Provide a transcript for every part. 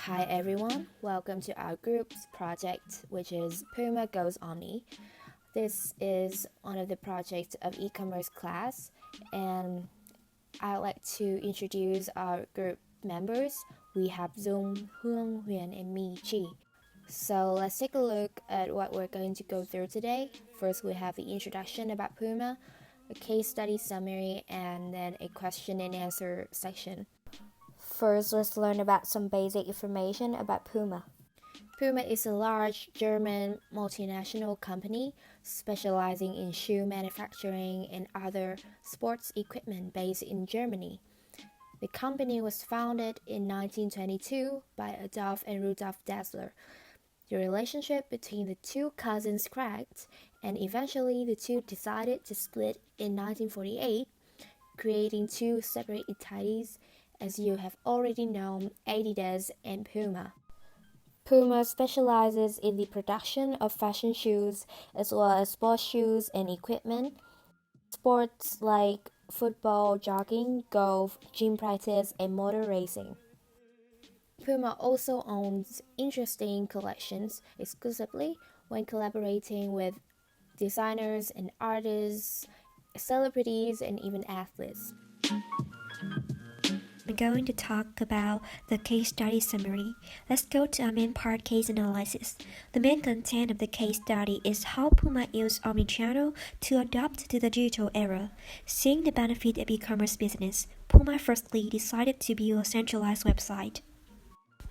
Hi everyone, welcome to our group's project, which is Puma Goes Omni. This is one of the projects of e-commerce class, and I'd like to introduce our group members. We have Dung, Huang, Huyền, and me, Chi. So let's take a look at what we're going to go through today. First, we have the introduction about Puma, a case study summary, and then a question and answer section. First, let's learn about some basic information about Puma. Puma is a large German multinational company specializing in shoe manufacturing and other sports equipment based in Germany. The company was founded in 1922 by Adolf and Rudolf Dassler. The relationship between the two cousins cracked, and eventually the two decided to split in 1948, creating two separate entities, as you have already known, Adidas and Puma. Puma specializes in the production of fashion shoes as well as sports shoes and equipment. Sports like football, jogging, golf, gym practice, and motor racing. Puma also owns interesting collections exclusively when collaborating with designers and artists, celebrities, and even athletes. I'm going to talk about the case study summary. Let's go to our main part, case analysis. The main content of the case study is how Puma used omnichannel to adapt to the digital era. Seeing the benefit of e-commerce business, Puma firstly decided to build a centralized website.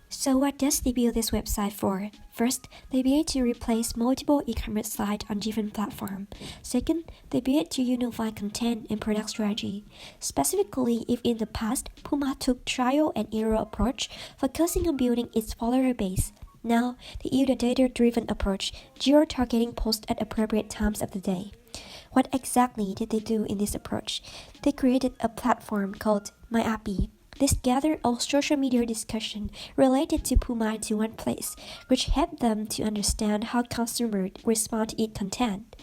So what does they build this website for? First, they build to replace multiple e-commerce sites on different platforms. Second, they build to unify content and product strategy. Specifically, if in the past, Puma took trial and error approach, focusing on building its follower base. Now, they use a data-driven approach, geo-targeting posts at appropriate times of the day. What exactly did they do in this approach? They created a platform called MyAppy. This gathered all social media discussion related to Puma into one place, which helped them to understand how consumers respond to its content.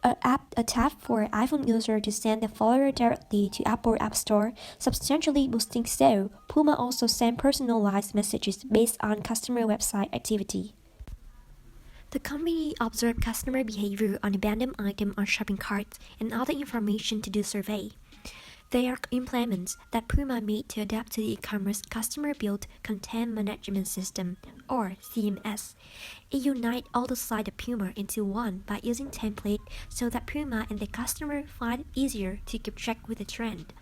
A tab for iPhone users to send their follower directly to Apple App Store, substantially boosting sales. Puma also sent personalized messages based on customer website activity. The company observed customer behavior on abandoned items on shopping carts and other information to do survey. They are implements that Puma made to adapt to the e-commerce customer-built content management system, or CMS. It unites all the sites of Puma into one by using template so that Puma and the customer find it easier to keep track with the trend.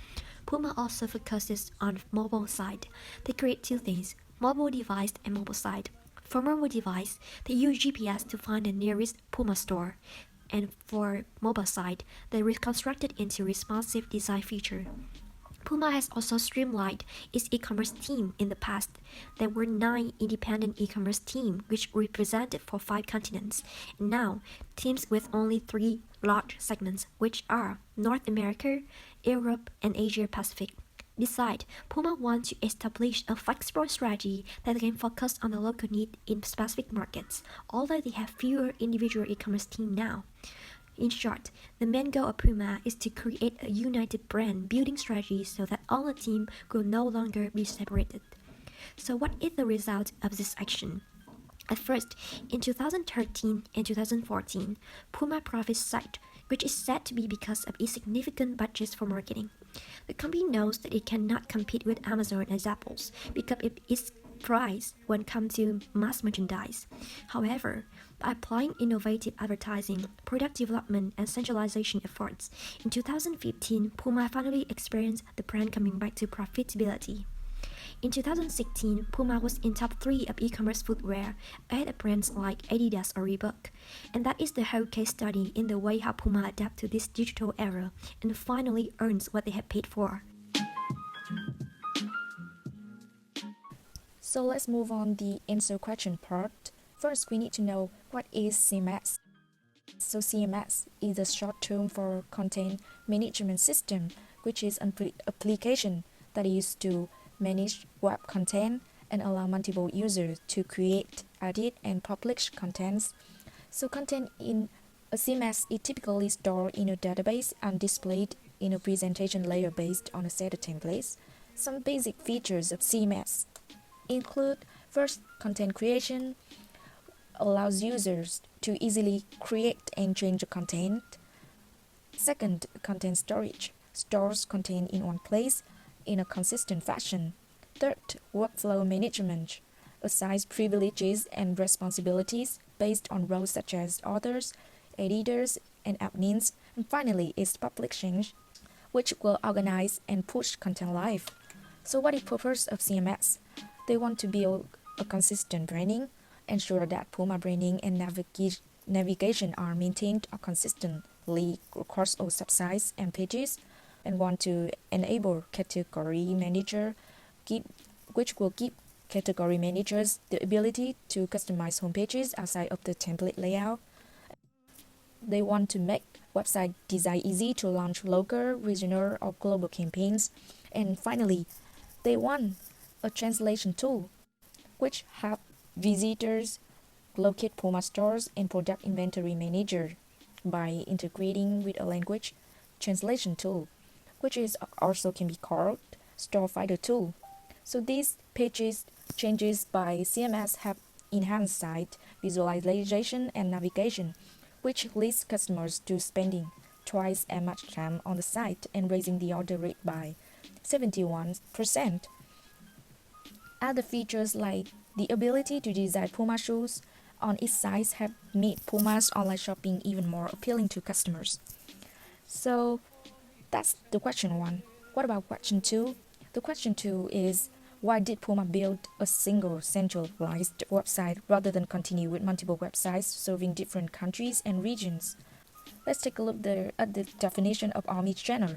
Puma also focuses on mobile site. They create two things, mobile device and mobile site. For mobile device, they use GPS to find the nearest Puma store. And for mobile site, they reconstructed into responsive design feature. Puma has also streamlined its e-commerce team in the past. There were 9 independent e-commerce teams which represented for 5 continents. And now, teams with only 3 large segments, which are North America, Europe, and Asia Pacific. Besides, Puma wants to establish a flexible strategy that can focus on the local need in specific markets, although they have fewer individual e-commerce teams now. In short, the main goal of Puma is to create a united brand building strategy so that all the team will no longer be separated. So what is the result of this action? At first, in 2013 and 2014, Puma profits sagged, which is said to be because of its significant budgets for marketing. The company knows that it cannot compete with Amazon and Apple because of its price when it comes to mass merchandise. However, by applying innovative advertising, product development, and centralization efforts, in 2015, Puma finally experienced the brand coming back to profitability. In 2016, Puma was in top 3 of e-commerce footwear, ahead of brands like Adidas or Reebok. And that is the whole case study in the way how Puma adapts to this digital era and finally earns what they have paid for. So let's move on the answer question part. First, we need to know what is CMS. So CMS is a short term for Content Management System, which is an application that is used to manage web content and allow multiple users to create, edit, and publish contents. So content in a CMS is typically stored in a database and displayed in a presentation layer based on a set of templates. Some basic features of CMS include First, content creation allows users to easily create and change the content. Second, content storage stores content in one place in a consistent fashion. Third, workflow management assigns privileges and responsibilities based on roles such as authors, editors, and admins. And finally, is publishing, which will organize and push content live. So what is the purpose of CMS? They want to build a consistent branding, ensure that Puma branding and navigation are maintained consistently across all subsites and pages, and want to enable category manager, which will give category managers the ability to customize homepages outside of the template layout. They want to make website design easy to launch local, regional, or global campaigns. And finally, they want a translation tool, which help visitors locate Puma stores and product inventory manager by integrating with a language translation tool, which is also can be called store finder tool. So these pages changes by CMS have enhanced site visualization and navigation, which leads customers to spending twice as much time on the site and raising the order rate by 71%. Other features like the ability to design Puma shoes on its site have made Puma's online shopping even more appealing to customers. So that's the question 1. What about question 2? The question 2 is, why did Puma build a single centralized website rather than continue with multiple websites serving different countries and regions? Let's take a look at the definition of omni-channel.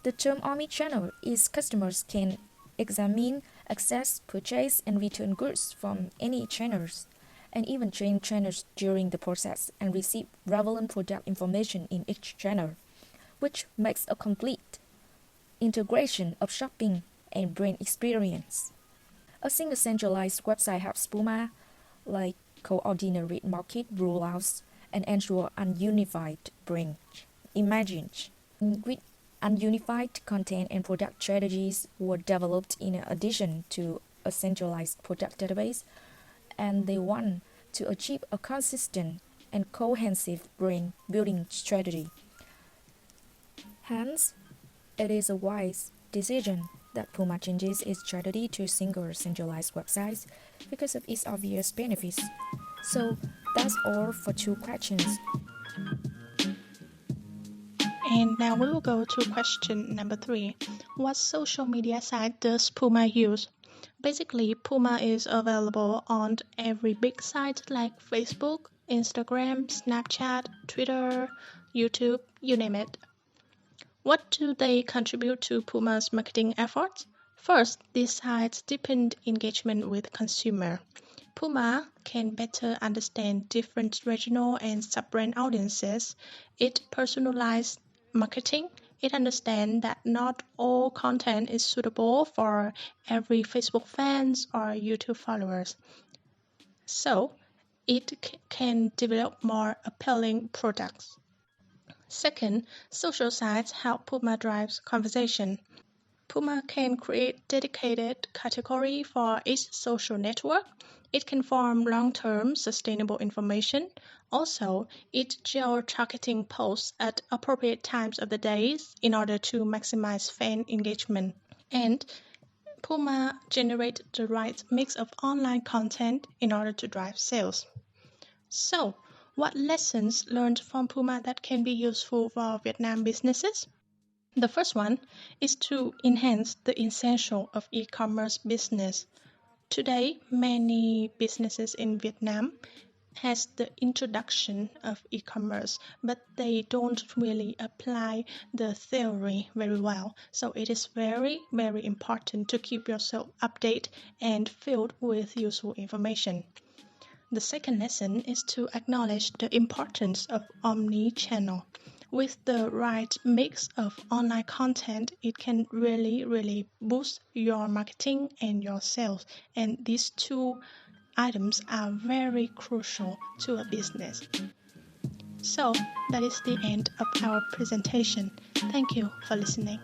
The term omni-channel is customers can examine, access, purchase, and return goods from any channels, and even change channels during the process and receive relevant product information in each channel, which makes a complete integration of shopping and brand experience. A single centralized website helps Puma like coordinate market rollouts and ensure unified brand images. With ununified content and product strategies were developed in addition to a centralized product database, and they want to achieve a consistent and cohesive brand building strategy. Hence, it is a wise decision that Puma changes its strategy to single centralized websites because of its obvious benefits. So that's all for 2 questions. And now we will go to question number 3. What social media site does Puma use? Basically, Puma is available on every big site like Facebook, Instagram, Snapchat, Twitter, YouTube, you name it. What do they contribute to Puma's marketing efforts? First, these sites deepen engagement with consumer. Puma can better understand different regional and sub-brand audiences. It personalizes marketing. It understands that not all content is suitable for every Facebook fans or YouTube followers. So, it can develop more appealing products. Second, social sites help Puma drive conversation. Puma can create dedicated category for each social network. It can form long-term sustainable information. Also, it geo-targeting posts at appropriate times of the day in order to maximize fan engagement. And Puma generate the right mix of online content in order to drive sales. So, what lessons learned from Puma that can be useful for Vietnam businesses? The first one is to enhance the essential of e-commerce business. Today, many businesses in Vietnam has the introduction of e-commerce, but they don't really apply the theory very well. So it is very, very important to keep yourself updated and filled with useful information. The second lesson is to acknowledge the importance of omni-channel. With the right mix of online content, it can really boost your marketing and your sales. And these 2 items are very crucial to a business. So that is the end of our presentation. Thank you for listening.